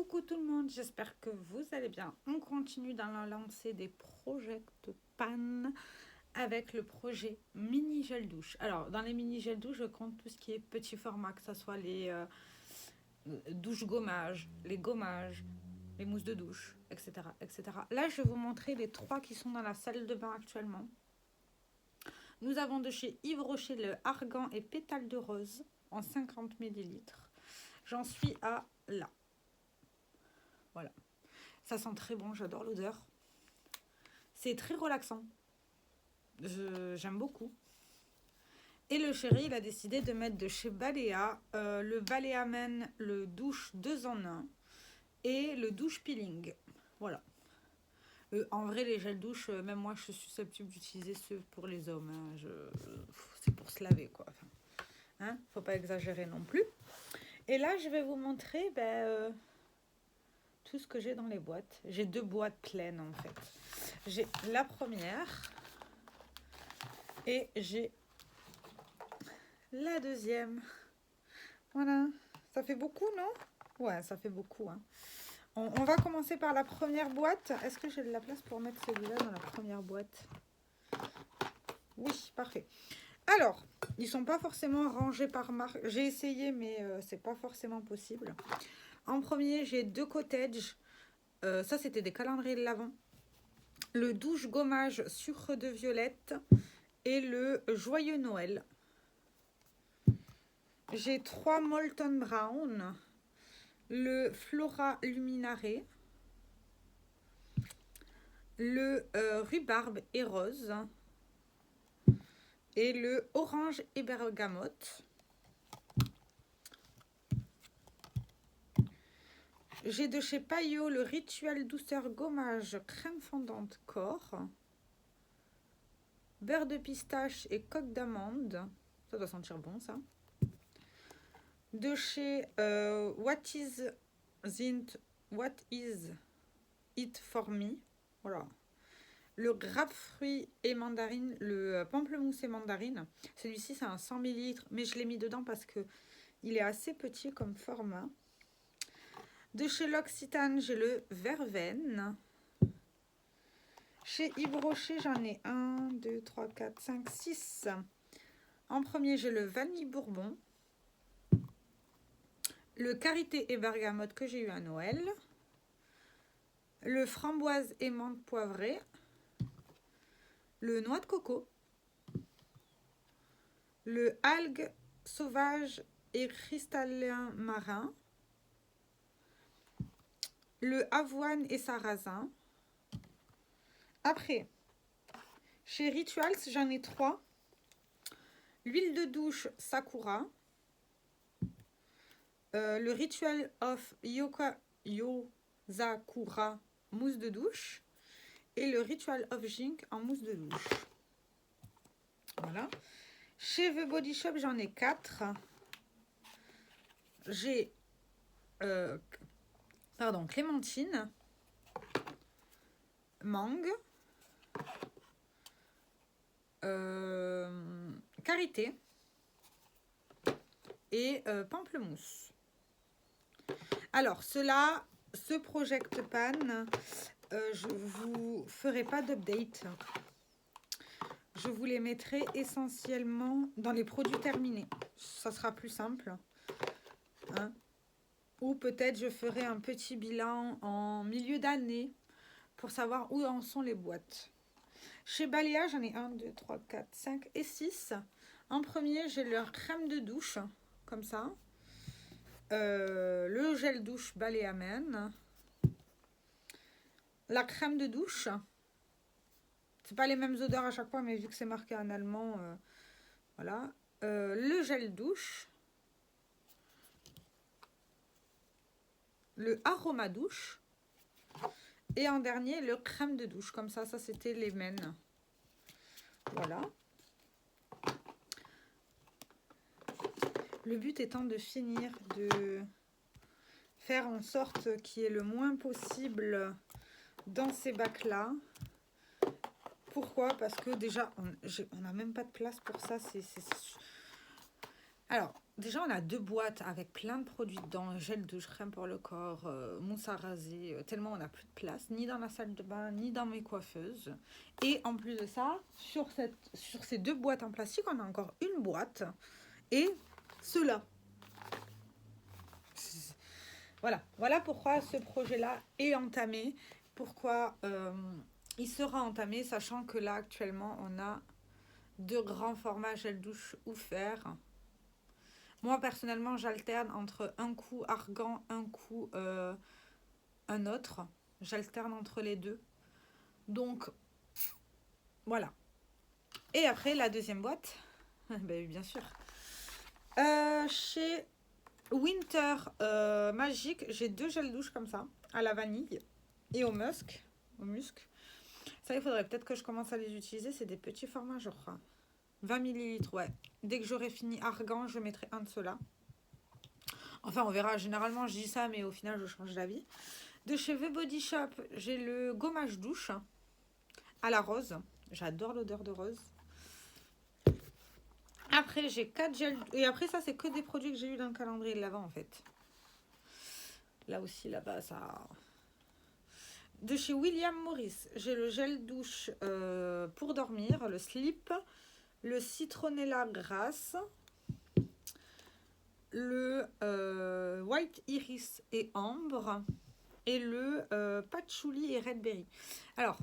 Coucou tout le monde, j'espère que vous allez bien. On continue dans la lancée des Project Pan avec le projet mini gel douche. Alors, dans les mini gel douche, je compte tout ce qui est petit format, que ce soit les douches gommages, les gommages, les mousses de douche, etc., etc. Là, je vais vous montrer les trois qui sont dans la salle de bain actuellement. Nous avons de chez Yves Rocher le argan et pétales de rose en 50 ml. J'en suis à là. Voilà. Ça sent très bon, j'adore l'odeur. C'est très relaxant. J'aime beaucoup. Et le chéri, il a décidé de mettre de chez Balea le Balea Men, le douche 2 en 1 et le douche peeling. Voilà. En vrai, les gels douche, même moi, je suis susceptible d'utiliser ceux pour les hommes. Hein. C'est pour se laver, quoi. Enfin, hein, faut pas exagérer non plus. Et là, je vais vous montrer tout ce que j'ai dans les boîtes. J'ai deux boîtes pleines, en fait. J'ai la première et j'ai la deuxième. Voilà. Ça fait beaucoup, non? Ouais, ça fait beaucoup. Hein. On va commencer par la première boîte. Est-ce que j'ai de la place pour mettre celui-là dans la première boîte? Oui, parfait. Alors, ils sont pas forcément rangés par marque. J'ai essayé, mais c'est pas forcément possible. En premier, j'ai deux Cottage. Ça, c'était des calendriers de l'Avent. Le douche gommage sucre de violette et le joyeux Noël. J'ai trois Molton Brown, le Flora Luminare, le rhubarbe et rose et le orange et bergamote. J'ai de chez Payot le rituel douceur gommage crème fondante corps, beurre de pistache et coque d'amande. Ça doit sentir bon, ça. De chez What is it for me? Voilà. Le grapefruit et mandarine, le pamplemousse et mandarine. Celui-ci, c'est un 100 ml, mais je l'ai mis dedans parce que il est assez petit comme format. De chez L'Occitane, j'ai le verveine. Chez Yves Rocher, j'en ai 1, 2, 3, 4, 5, 6. En premier, j'ai le vanille bourbon. Le karité et bergamote que j'ai eu à Noël. Le framboise et menthe poivrée. Le noix de coco. Le algue sauvage et cristallin marin. Le avoine et sarrasin. Après, chez Rituals, j'en ai 3. L'huile de douche Sakura. Le Ritual of Yozakura mousse de douche. Et le Ritual of Jink en mousse de douche. Voilà. Chez The Body Shop, j'en ai 4. J'ai clémentine, mangue, karité et pamplemousse. Alors, ce Project Pan, je vous ferai pas d'update. Je vous les mettrai essentiellement dans les produits terminés. Ça sera plus simple. Hein. Ou peut-être je ferai un petit bilan en milieu d'année pour savoir où en sont les boîtes. Chez Balea, j'en ai 1, 2, 3, 4, 5 et 6. En premier, j'ai leur crème de douche, comme ça. Le gel douche Balea Men. La crème de douche. C'est pas les mêmes odeurs à chaque fois, mais vu que c'est marqué en allemand, voilà. Le gel douche. Le aroma douche. Et en dernier, le crème de douche. Comme ça c'était les men. Voilà. Le but étant de finir de faire en sorte qu'il y ait le moins possible dans ces bacs-là. Pourquoi? Parce que déjà, on n'a même pas de place pour ça. Alors, déjà, on a 2 boîtes avec plein de produits dedans, gel douche, crème pour le corps, mousse à raser, tellement on n'a plus de place, ni dans la salle de bain, ni dans mes coiffeuses. Et en plus de ça, sur ces 2 boîtes en plastique, on a encore une boîte et cela. Voilà pourquoi ce projet-là est entamé, pourquoi il sera entamé, sachant que là, actuellement, on a 2 grands formats gel douche offerts. Moi, personnellement, j'alterne entre un coup argan, un coup un autre. J'alterne entre les deux. Donc, voilà. Et après, la deuxième boîte, ben, bien sûr. Chez Winter Magic, j'ai 2 gels douche comme ça, à la vanille et au musc. Ça, il faudrait peut-être que je commence à les utiliser. C'est des petits formats, je crois. 20 millilitres, ouais. Dès que j'aurai fini argan, je mettrai un de ceux-là. Enfin, on verra. Généralement, je dis ça, mais au final, je change d'avis. De chez The Body Shop, j'ai le gommage douche à la rose. J'adore l'odeur de rose. Après, j'ai 4 gels. Et après, ça, c'est que des produits que j'ai eu dans le calendrier de l'avant, en fait. Là aussi, là-bas, ça... De chez William Morris, j'ai le gel douche pour dormir, le slip, le citronella grasse, le white iris et ambre et le patchouli et red berry. Alors,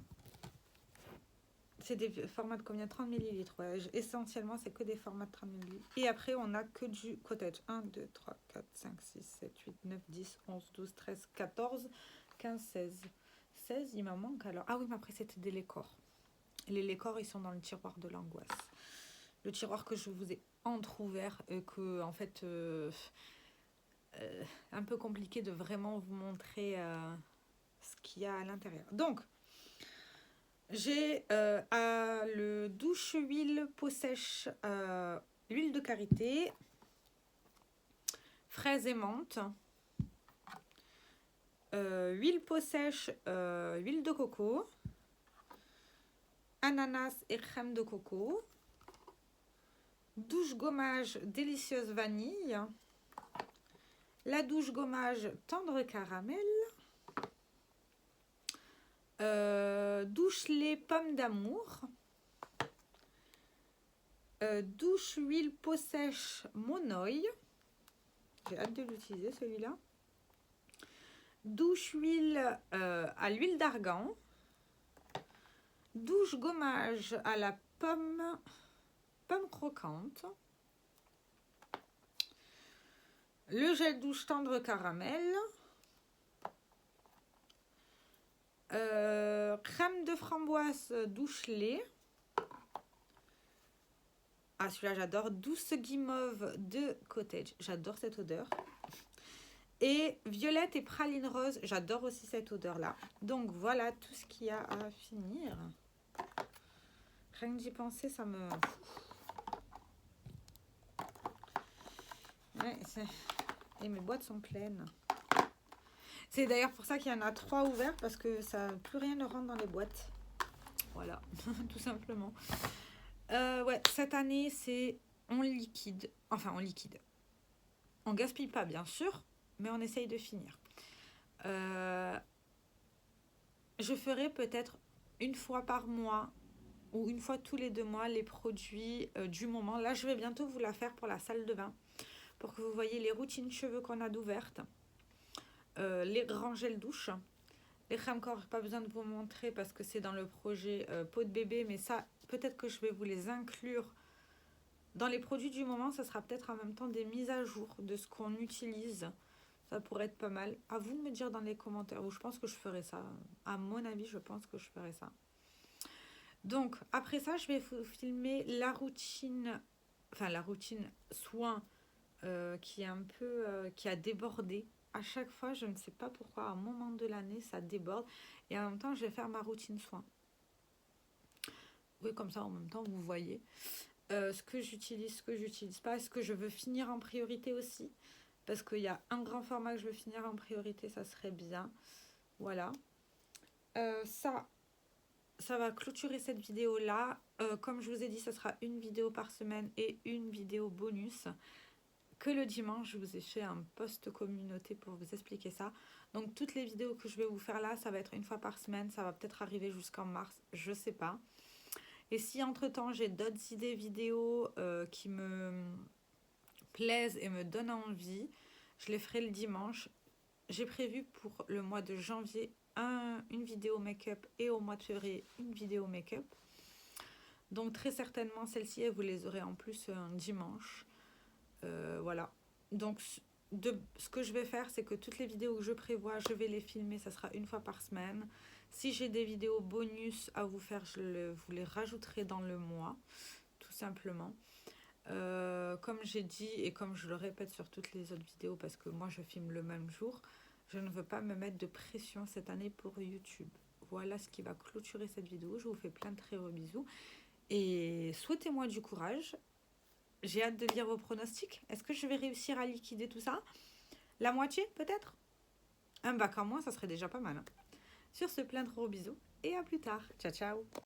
c'est des formats de combien? 30 millilitres. Ouais. Essentiellement, c'est que des formats de 30 millilitres. Et après, on a que du cottage. 1, 2, 3, 4, 5, 6, 7, 8, 9, 10, 11, 12, 13, 14, 15, 16. 16, il m'en manque alors. Ah oui, mais après, c'était des lécors. Les lécors, ils sont dans le tiroir de l'angoisse. Le tiroir que je vous ai entrouvert, que, en fait, un peu compliqué de vraiment vous montrer ce qu'il y a à l'intérieur. Donc, j'ai le douche huile peau sèche, huile de karité, fraise et menthe, huile peau sèche, huile de coco, ananas et crème de coco, douche gommage délicieuse vanille, la douche gommage tendre caramel, douche lait pomme d'amour, douche huile peau sèche monoï, j'ai hâte de l'utiliser celui-là, douche huile à l'huile d'argan, douche gommage à la pomme croquante, le gel douche tendre caramel, crème de framboise douche lait. Ah, celui-là, j'adore. Douce guimauve de cottage. J'adore cette odeur. Et violette et praline rose. J'adore aussi cette odeur-là. Donc, voilà tout ce qu'il y a à finir. Rien que d'y penser, ça me... Ouais, et mes boîtes sont pleines. C'est d'ailleurs pour ça qu'il y en a 3 ouverts. Parce que ça, plus rien ne rentre dans les boîtes. Voilà, tout simplement. Ouais, cette année, c'est on liquide. Enfin, on liquide. On gaspille pas, bien sûr, mais on essaye de finir. Je ferai peut-être une fois par mois ou une fois tous les 2 mois les produits du moment. Là, je vais bientôt vous la faire pour la salle de bain, pour que vous voyez les routines cheveux qu'on a d'ouvertes, les grands gels douche. Les crèmes corps, pas besoin de vous montrer parce que c'est dans le projet peau de bébé, mais ça, peut-être que je vais vous les inclure dans les produits du moment. Ça sera peut-être en même temps des mises à jour de ce qu'on utilise. Ça pourrait être pas mal. À vous de me dire dans les commentaires. Ou je pense que je ferai ça. À mon avis, je pense que je ferai ça. Donc, après ça, je vais vous filmer la routine, enfin la routine soin qui est un peu, qui a débordé. À chaque fois, je ne sais pas pourquoi, à un moment de l'année, ça déborde. Et en même temps, je vais faire ma routine soin. Oui, comme ça, en même temps, vous voyez ce que j'utilise, ce que j'utilise pas, ce que je veux finir en priorité aussi. Parce qu'il y a un grand format que je veux finir en priorité, ça serait bien. Voilà. Ça va clôturer cette vidéo-là. Comme je vous ai dit, ça sera une vidéo par semaine et une vidéo bonus. que le dimanche, je vous ai fait un post communauté pour vous expliquer ça. Donc toutes les vidéos que je vais vous faire là, ça va être une fois par semaine. Ça va peut-être arriver jusqu'en mars, je sais pas. Et si entre-temps, j'ai d'autres idées vidéos qui me plaisent et me donnent envie, je les ferai le dimanche. J'ai prévu pour le mois de janvier une vidéo make-up et au mois de février une vidéo make-up. Donc très certainement celle-ci, vous les aurez en plus un dimanche. Voilà. Donc ce que je vais faire, c'est que toutes les vidéos que je prévois, je vais les filmer. Ça sera une fois par semaine. Si j'ai des vidéos bonus à vous faire, vous les rajouterai dans le mois, tout simplement. Comme j'ai dit et comme je le répète sur toutes les autres vidéos, parce que moi je filme le même jour, je ne veux pas me mettre de pression cette année pour YouTube. Voilà ce qui va clôturer cette vidéo. Je vous fais plein de très gros bisous et souhaitez-moi du courage. J'ai hâte de lire vos pronostics. Est-ce que je vais réussir à liquider tout ça? La moitié peut-être? Un bac en moins, ça serait déjà pas mal. Sur ce, plein de gros bisous et à plus tard. Ciao ciao.